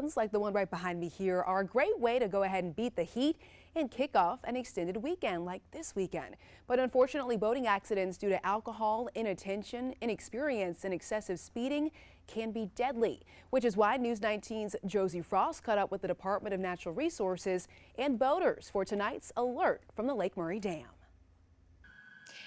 Like the one right behind me here are a great way to go ahead and beat the heat and kick off an extended weekend like this weekend. But unfortunately, boating accidents due to alcohol, inattention, inexperience, and excessive speeding can be deadly, which is why News 19's Josie Frost caught up with the Department of Natural Resources and boaters for tonight's alert from the Lake Murray Dam.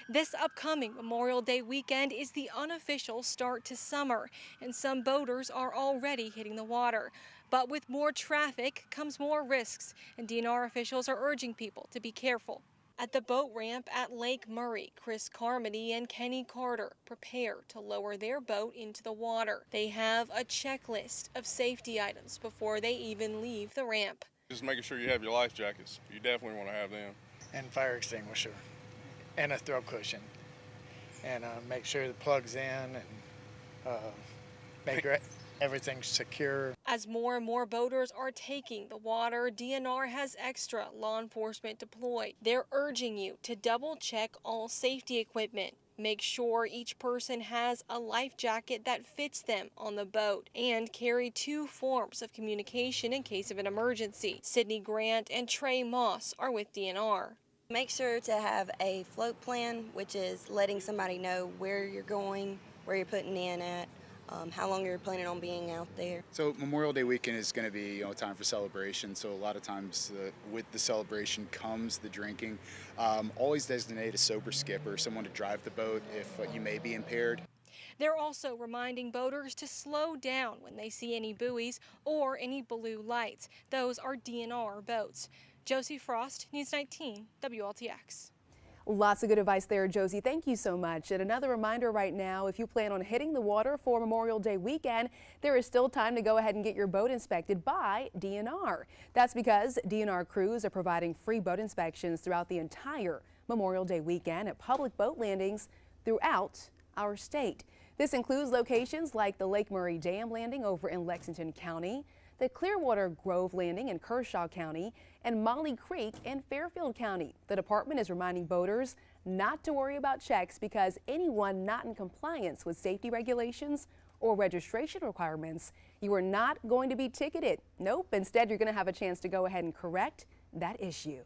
This upcoming Memorial Day weekend is the unofficial start to summer, and some boaters are already hitting the water. But with more traffic comes more risks, and DNR officials are urging people to be careful. At the boat ramp at Lake Murray, Chris Carmody and Kenny Carter prepare to lower their boat into the water. They have a checklist of safety items before they even leave the ramp. Just making sure you have your life jackets. You definitely want to have them. And fire extinguisher. And a throw cushion, and make sure the plug's in, and make everything secure. As more and more boaters are taking the water, DNR has extra law enforcement deployed. They're urging you to double check all safety equipment. Make sure each person has a life jacket that fits them on the boat, and carry 2 forms of communication in case of an emergency. Sydney Grant and Trey Moss are with DNR. Make sure to have a float plan, which is letting somebody know where you're going, where you're putting in at, how long you're planning on being out there. So Memorial Day weekend is going to be, time for celebration. So a lot of times with the celebration comes the drinking. Always designate a sober skipper, someone to drive the boat if you may be impaired. They're also reminding boaters to slow down when they see any buoys or any blue lights. Those are DNR boats. Josie Frost, News 19, WLTX. Lots of good advice there, Josie. Thank you so much. And another reminder right now, if you plan on hitting the water for Memorial Day weekend, there is still time to go ahead and get your boat inspected by DNR. That's because DNR crews are providing free boat inspections throughout the entire Memorial Day weekend at public boat landings throughout our state. This includes locations like the Lake Murray Dam landing over in Lexington County, the Clearwater Grove landing in Kershaw County, and Molly Creek in Fairfield County. The department is reminding boaters not to worry about checks because anyone not in compliance with safety regulations or registration requirements, you are not going to be ticketed. Nope, instead you're going to have a chance to go ahead and correct that issue.